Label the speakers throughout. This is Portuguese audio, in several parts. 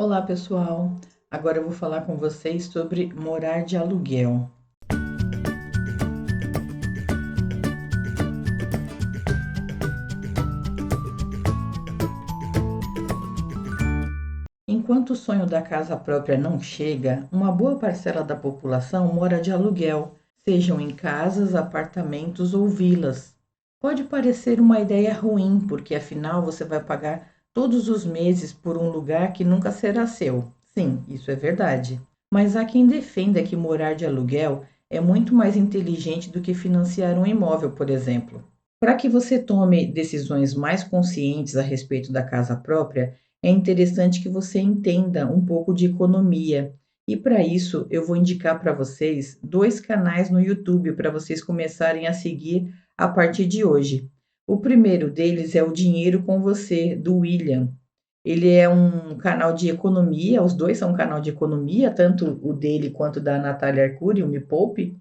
Speaker 1: Olá, pessoal. Agora eu vou falar com vocês sobre morar de aluguel. Enquanto o sonho da casa própria não chega, uma boa parcela da população mora de aluguel, sejam em casas, apartamentos ou vilas. Pode parecer uma ideia ruim, porque afinal você vai pagar todos os meses por um lugar que nunca será seu. Sim, isso é verdade. Mas há quem defenda que morar de aluguel é muito mais inteligente do que financiar um imóvel, por exemplo. Para que você tome decisões mais conscientes a respeito da casa própria, é interessante que você entenda um pouco de economia. E para isso, eu vou indicar para vocês dois canais no YouTube para vocês começarem a seguir a partir de hoje. O primeiro deles é o Dinheiro com Você, do William. Ele é um canal de economia, os dois são um canal de economia, tanto o dele quanto da Natália Arcuri, o Me Poupe,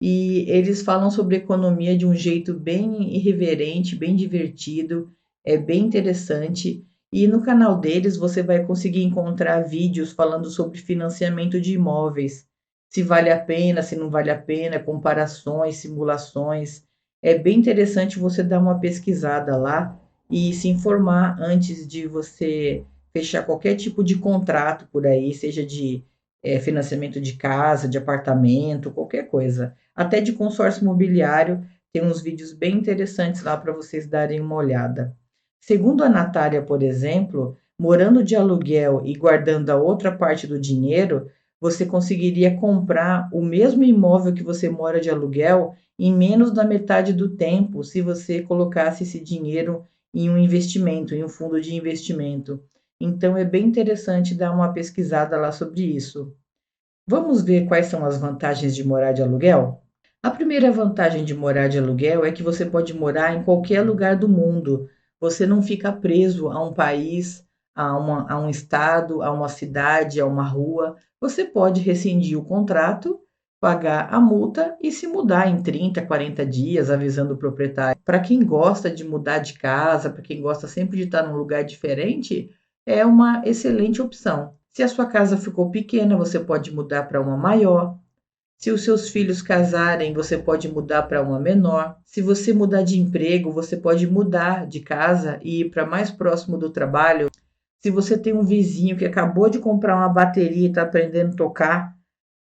Speaker 1: e eles falam sobre economia de um jeito bem irreverente, bem divertido, é bem interessante. E no canal deles você vai conseguir encontrar vídeos falando sobre financiamento de imóveis, se vale a pena, se não vale a pena, comparações, simulações. É bem interessante você dar uma pesquisada lá e se informar antes de você fechar qualquer tipo de contrato por aí, seja de financiamento de casa, de apartamento, qualquer coisa. Até de consórcio imobiliário, tem uns vídeos bem interessantes lá para vocês darem uma olhada. Segundo a Natália, por exemplo, morando de aluguel e guardando a outra parte do dinheiro, você conseguiria comprar o mesmo imóvel que você mora de aluguel em menos da metade do tempo, se você colocasse esse dinheiro em um investimento, em um fundo de investimento. Então é bem interessante dar uma pesquisada lá sobre isso. Vamos ver quais são as vantagens de morar de aluguel? A primeira vantagem de morar de aluguel é que você pode morar em qualquer lugar do mundo. Você não fica preso a um país, a um estado, a uma cidade, a uma rua. Você pode rescindir o contrato, pagar a multa e se mudar em 30, 40 dias, avisando o proprietário. Para quem gosta de mudar de casa, para quem gosta sempre de estar num lugar diferente, é uma excelente opção. Se a sua casa ficou pequena, você pode mudar para uma maior. Se os seus filhos casarem, você pode mudar para uma menor. Se você mudar de emprego, você pode mudar de casa e ir para mais próximo do trabalho. Se você tem um vizinho que acabou de comprar uma bateria e está aprendendo a tocar,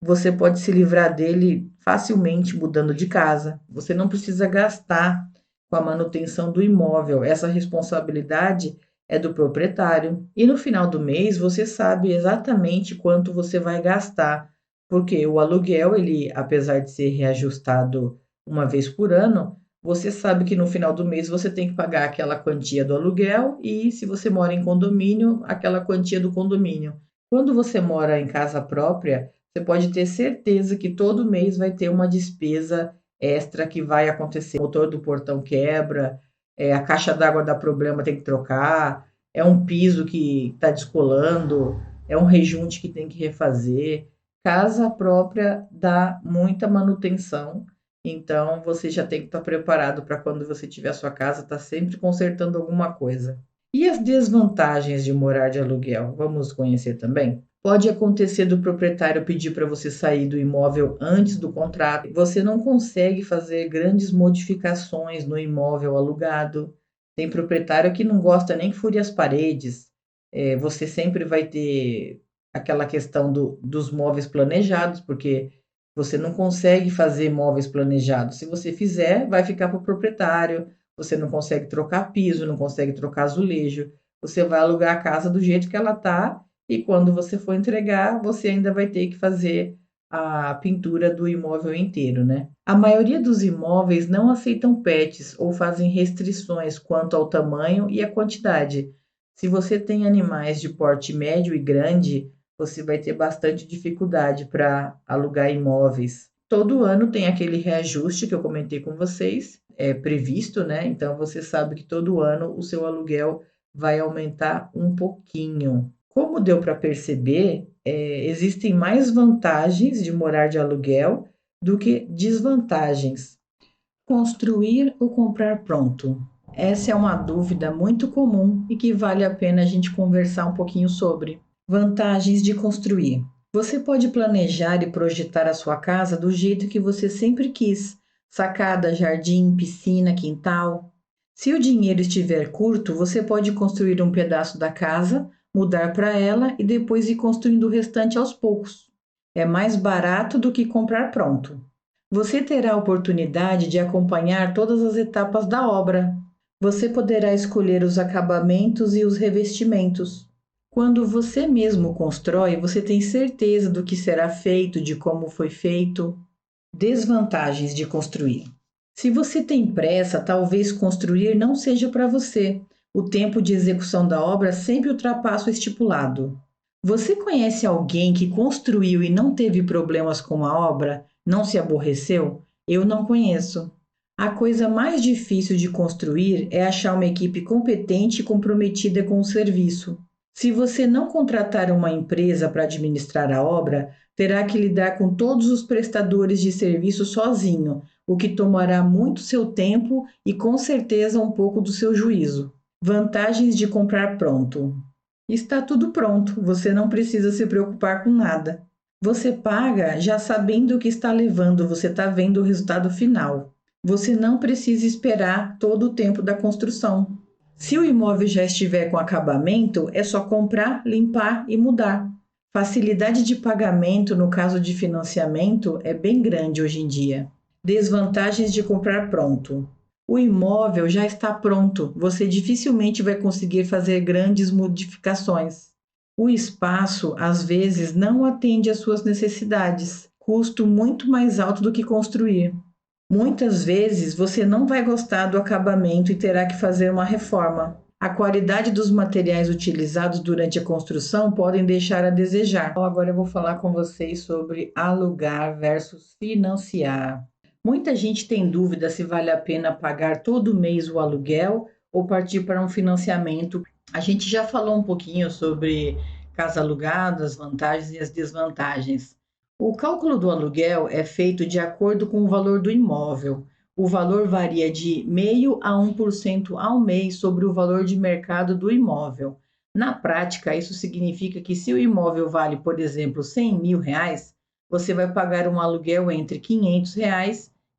Speaker 1: você pode se livrar dele facilmente mudando de casa. Você não precisa gastar com a manutenção do imóvel. Essa responsabilidade é do proprietário. E no final do mês você sabe exatamente quanto você vai gastar, porque o aluguel, ele, apesar de ser reajustado uma vez por ano, você sabe que no final do mês você tem que pagar aquela quantia do aluguel e, se você mora em condomínio, aquela quantia do condomínio. Quando você mora em casa própria, você pode ter certeza que todo mês vai ter uma despesa extra que vai acontecer. O motor do portão quebra, a caixa d'água dá problema, tem que trocar, é um piso que está descolando, é um rejunte que tem que refazer. Casa própria dá muita manutenção, então você já tem que estar preparado para quando você tiver a sua casa, estar sempre consertando alguma coisa. E as desvantagens de morar de aluguel? Vamos conhecer também? Pode acontecer do proprietário pedir para você sair do imóvel antes do contrato. Você não consegue fazer grandes modificações no imóvel alugado. Tem proprietário que não gosta nem que fure as paredes. Você sempre vai ter aquela questão dos móveis planejados, porque você não consegue fazer móveis planejados. Se você fizer, vai ficar para o proprietário. Você não consegue trocar piso, não consegue trocar azulejo. Você vai alugar a casa do jeito que ela está e quando você for entregar, você ainda vai ter que fazer a pintura do imóvel inteiro, né? A maioria dos imóveis não aceitam pets ou fazem restrições quanto ao tamanho e à quantidade. Se você tem animais de porte médio e grande, você vai ter bastante dificuldade para alugar imóveis. Todo ano tem aquele reajuste que eu comentei com vocês, é previsto, né? Então você sabe que todo ano o seu aluguel vai aumentar um pouquinho. Como deu para perceber, existem mais vantagens de morar de aluguel do que desvantagens. Construir ou comprar pronto? Essa é uma dúvida muito comum e que vale a pena a gente conversar um pouquinho sobre. Vantagens de construir. Você pode planejar e projetar a sua casa do jeito que você sempre quis: sacada, jardim, piscina, quintal. Se o dinheiro estiver curto, você pode construir um pedaço da casa, mudar para ela e depois ir construindo o restante aos poucos. É mais barato do que comprar pronto. Você terá a oportunidade de acompanhar todas as etapas da obra. Você poderá escolher os acabamentos e os revestimentos. Quando você mesmo constrói, você tem certeza do que será feito, de como foi feito. Desvantagens de construir. Se você tem pressa, talvez construir não seja para você. O tempo de execução da obra sempre ultrapassa o estipulado. Você conhece alguém que construiu e não teve problemas com a obra? Não se aborreceu? Eu não conheço. A coisa mais difícil de construir é achar uma equipe competente e comprometida com o serviço. Se você não contratar uma empresa para administrar a obra, terá que lidar com todos os prestadores de serviço sozinho, o que tomará muito seu tempo e com certeza um pouco do seu juízo. Vantagens de comprar pronto. Está tudo pronto, você não precisa se preocupar com nada. Você paga já sabendo o que está levando, você está vendo o resultado final. Você não precisa esperar todo o tempo da construção. Se o imóvel já estiver com acabamento, é só comprar, limpar e mudar. Facilidade de pagamento no caso de financiamento é bem grande hoje em dia. Desvantagens de comprar pronto. O imóvel já está pronto, você dificilmente vai conseguir fazer grandes modificações. O espaço, às vezes, não atende às suas necessidades, custo muito mais alto do que construir. Muitas vezes você não vai gostar do acabamento e terá que fazer uma reforma. A qualidade dos materiais utilizados durante a construção podem deixar a desejar. Então, agora eu vou falar com vocês sobre alugar versus financiar. Muita gente tem dúvida se vale a pena pagar todo mês o aluguel ou partir para um financiamento. A gente já falou um pouquinho sobre casa alugada, as vantagens e as desvantagens. O cálculo do aluguel é feito de acordo com o valor do imóvel. O valor varia de 0,5% a 1% ao mês sobre o valor de mercado do imóvel. Na prática, isso significa que se o imóvel vale, por exemplo, R$ 100.000, você vai pagar um aluguel entre R$ 500 e R$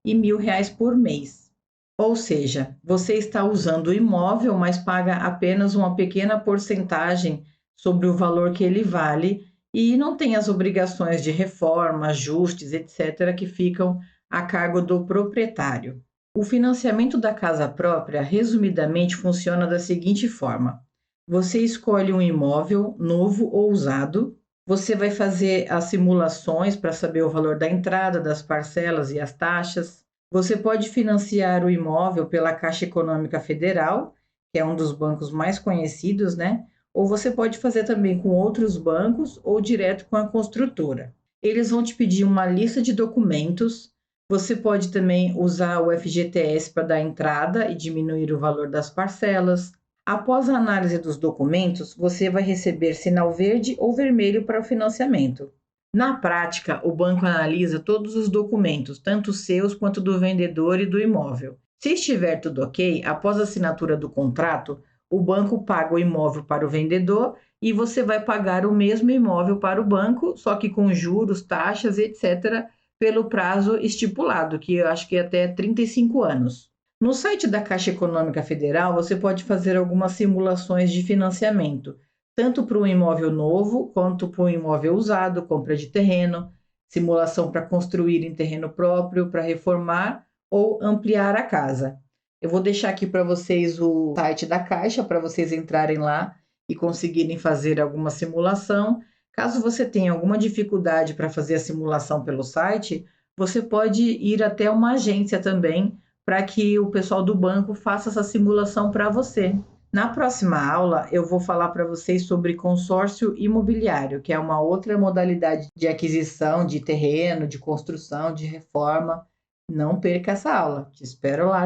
Speaker 1: 1.000 por mês. Ou seja, você está usando o imóvel, mas paga apenas uma pequena porcentagem sobre o valor que ele vale e não tem as obrigações de reforma, ajustes, etc., que ficam a cargo do proprietário. O financiamento da casa própria, resumidamente, funciona da seguinte forma: você escolhe um imóvel novo ou usado, você vai fazer as simulações para saber o valor da entrada, das parcelas e as taxas. Você pode financiar o imóvel pela Caixa Econômica Federal, que é um dos bancos mais conhecidos, né? Ou você pode fazer também com outros bancos ou direto com a construtora. Eles vão te pedir uma lista de documentos. Você pode também usar o FGTS para dar entrada e diminuir o valor das parcelas. Após a análise dos documentos, você vai receber sinal verde ou vermelho para o financiamento. Na prática, o banco analisa todos os documentos, tanto seus quanto do vendedor e do imóvel. Se estiver tudo ok, após a assinatura do contrato, o banco paga o imóvel para o vendedor e você vai pagar o mesmo imóvel para o banco, só que com juros, taxas, etc., pelo prazo estipulado, que eu acho que é até 35 anos. No site da Caixa Econômica Federal, você pode fazer algumas simulações de financiamento, tanto para um imóvel novo quanto para um imóvel usado, compra de terreno, simulação para construir em terreno próprio, para reformar ou ampliar a casa. Eu vou deixar aqui para vocês o site da Caixa, para vocês entrarem lá e conseguirem fazer alguma simulação. Caso você tenha alguma dificuldade para fazer a simulação pelo site, você pode ir até uma agência também, para que o pessoal do banco faça essa simulação para você. Na próxima aula, eu vou falar para vocês sobre consórcio imobiliário, que é uma outra modalidade de aquisição de terreno, de construção, de reforma. Não perca essa aula. Te espero lá.